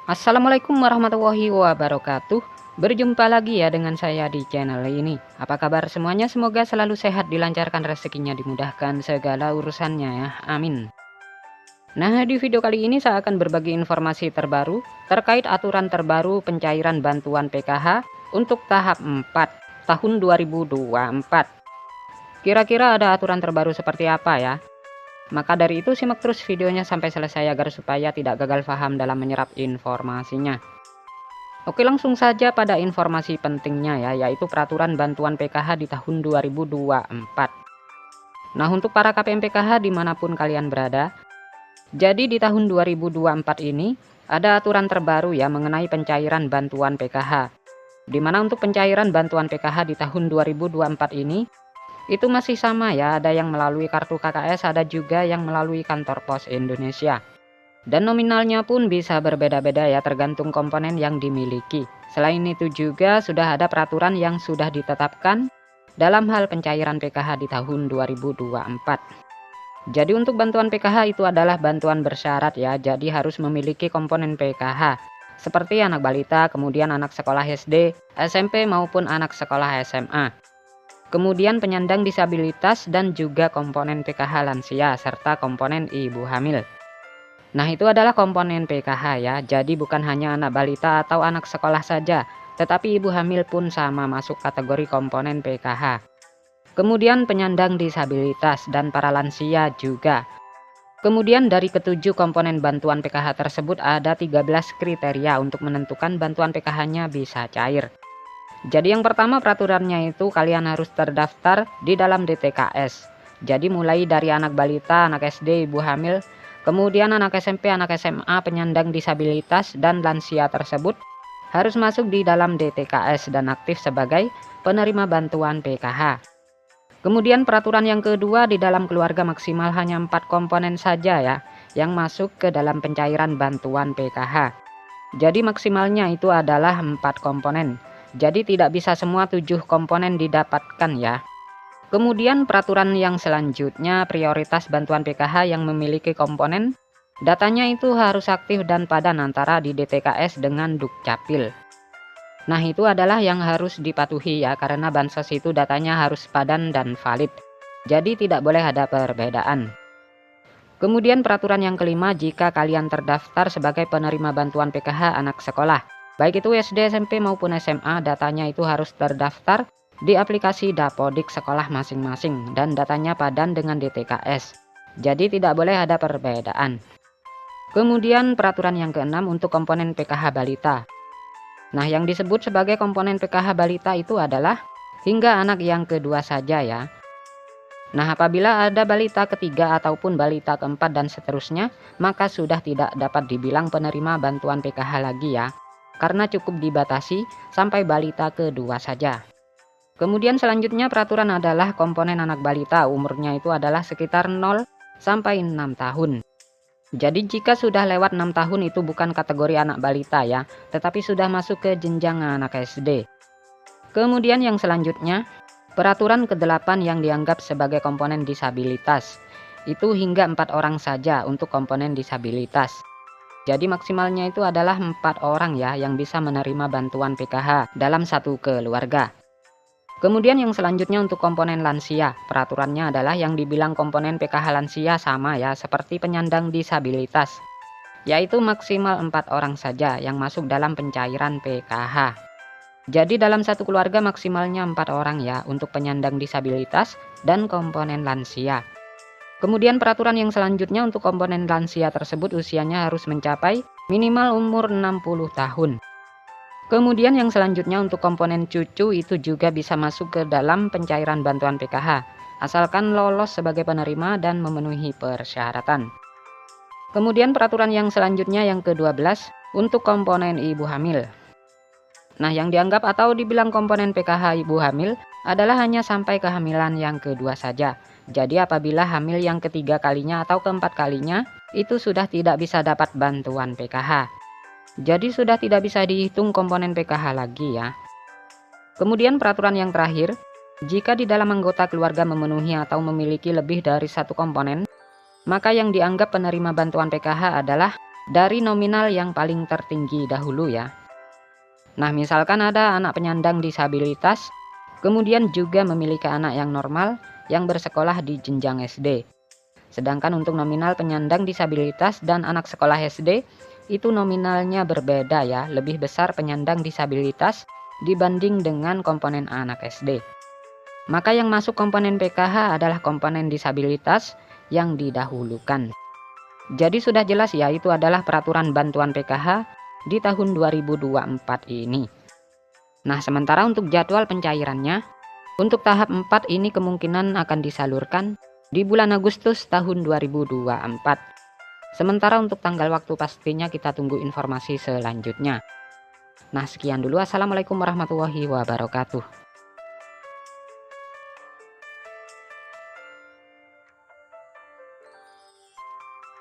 Assalamualaikum warahmatullahi wabarakatuh. Berjumpa lagi ya dengan saya di channel ini. Apa kabar semuanya? Semoga selalu sehat, dilancarkan rezekinya, dimudahkan segala urusannya ya. Amin. Nah, di video kali ini saya akan berbagi informasi terbaru terkait aturan terbaru pencairan bantuan PKH untuk tahap 4 tahun 2024. Kira-kira ada aturan terbaru seperti apa ya? Maka dari itu simak terus videonya sampai selesai agar supaya tidak gagal paham dalam menyerap informasinya. Oke, langsung saja pada informasi pentingnya ya, yaitu peraturan bantuan PKH di tahun 2024. Nah, untuk para KPM PKH dimanapun kalian berada, jadi di tahun 2024 ini ada aturan terbaru ya mengenai pencairan bantuan PKH. Di mana untuk pencairan bantuan PKH di tahun 2024 ini itu masih sama ya, ada yang melalui kartu KKS, ada juga yang melalui kantor pos Indonesia. Dan nominalnya pun bisa berbeda-beda ya, tergantung komponen yang dimiliki. Selain itu juga sudah ada peraturan yang sudah ditetapkan dalam hal pencairan PKH di tahun 2024. Jadi untuk bantuan PKH itu adalah bantuan bersyarat ya, jadi harus memiliki komponen PKH seperti anak balita, kemudian anak sekolah SD, SMP maupun anak sekolah SMA. Kemudian penyandang disabilitas dan juga komponen PKH lansia serta komponen ibu hamil. Nah, itu adalah komponen PKH ya. Jadi bukan hanya anak balita atau anak sekolah saja, tetapi ibu hamil pun sama masuk kategori komponen PKH. Kemudian penyandang disabilitas dan para lansia juga. Kemudian dari ketujuh komponen bantuan PKH tersebut ada 13 kriteria untuk menentukan bantuan PKH-nya bisa cair. Jadi yang pertama peraturannya itu kalian harus terdaftar di dalam DTKS. Jadi mulai dari anak balita, anak SD, ibu hamil, kemudian anak SMP, anak SMA, penyandang disabilitas, dan lansia tersebut harus masuk di dalam DTKS dan aktif sebagai penerima bantuan PKH. Kemudian peraturan yang kedua, di dalam keluarga maksimal hanya 4 komponen saja ya yang masuk ke dalam pencairan bantuan PKH. Jadi maksimalnya itu adalah 4 komponen. Jadi tidak bisa semua 7 komponen didapatkan ya. Kemudian peraturan yang selanjutnya, prioritas bantuan PKH yang memiliki komponen datanya itu harus aktif dan padan antara di DTKS dengan Dukcapil. Nah, itu adalah yang harus dipatuhi ya, karena bansos itu datanya harus padan dan valid. Jadi tidak boleh ada perbedaan. Kemudian peraturan yang kelima, jika kalian terdaftar sebagai penerima bantuan PKH anak sekolah, baik itu SD, SMP maupun SMA, datanya itu harus terdaftar di aplikasi Dapodik sekolah masing-masing dan datanya padan dengan DTKS. Jadi tidak boleh ada perbedaan. Kemudian peraturan yang keenam untuk komponen PKH balita. Nah, yang disebut sebagai komponen PKH balita itu adalah hingga anak yang kedua saja ya. Nah, apabila ada balita ketiga ataupun balita keempat dan seterusnya, maka sudah tidak dapat dibilang penerima bantuan PKH lagi ya, karena cukup dibatasi sampai balita kedua saja. Kemudian selanjutnya peraturan adalah komponen anak balita, umurnya itu adalah sekitar 0 sampai 6 tahun. Jadi jika sudah lewat 6 tahun itu bukan kategori anak balita ya, tetapi sudah masuk ke jenjang anak SD. Kemudian yang selanjutnya, peraturan ke-8 yang dianggap sebagai komponen disabilitas. Itu hingga 4 orang saja untuk komponen disabilitas. Jadi maksimalnya itu adalah 4 orang ya yang bisa menerima bantuan PKH dalam satu keluarga. Kemudian yang selanjutnya untuk komponen lansia, peraturannya adalah yang dibilang komponen PKH lansia sama ya seperti penyandang disabilitas, yaitu maksimal 4 orang saja yang masuk dalam pencairan PKH. Jadi dalam satu keluarga maksimalnya 4 orang ya untuk penyandang disabilitas dan komponen lansia. Kemudian peraturan yang selanjutnya untuk komponen lansia tersebut usianya harus mencapai minimal umur 60 tahun. Kemudian yang selanjutnya untuk komponen cucu itu juga bisa masuk ke dalam pencairan bantuan PKH, asalkan lolos sebagai penerima dan memenuhi persyaratan. Kemudian peraturan yang selanjutnya yang ke-12 untuk komponen ibu hamil. Nah, yang dianggap atau dibilang komponen PKH ibu hamil adalah hanya sampai kehamilan yang kedua saja. Jadi apabila hamil yang ketiga kalinya atau keempat kalinya, itu sudah tidak bisa dapat bantuan PKH. Jadi sudah tidak bisa dihitung komponen PKH lagi ya. Kemudian peraturan yang terakhir, jika di dalam anggota keluarga memenuhi atau memiliki lebih dari satu komponen, maka yang dianggap penerima bantuan PKH adalah dari nominal yang paling tertinggi dahulu ya. Nah, misalkan ada anak penyandang disabilitas, kemudian juga memiliki anak yang normal yang bersekolah di jenjang SD. Sedangkan untuk nominal penyandang disabilitas dan anak sekolah SD, itu nominalnya berbeda ya, lebih besar penyandang disabilitas dibanding dengan komponen anak SD. Maka yang masuk komponen PKH adalah komponen disabilitas yang didahulukan. Jadi sudah jelas ya, itu adalah peraturan bantuan PKH di tahun 2024 ini. Nah, sementara untuk jadwal pencairannya, untuk tahap 4 ini kemungkinan akan disalurkan di bulan Agustus tahun 2024. Sementara untuk tanggal waktu pastinya kita tunggu informasi selanjutnya. Nah, sekian dulu. Assalamualaikum warahmatullahi wabarakatuh.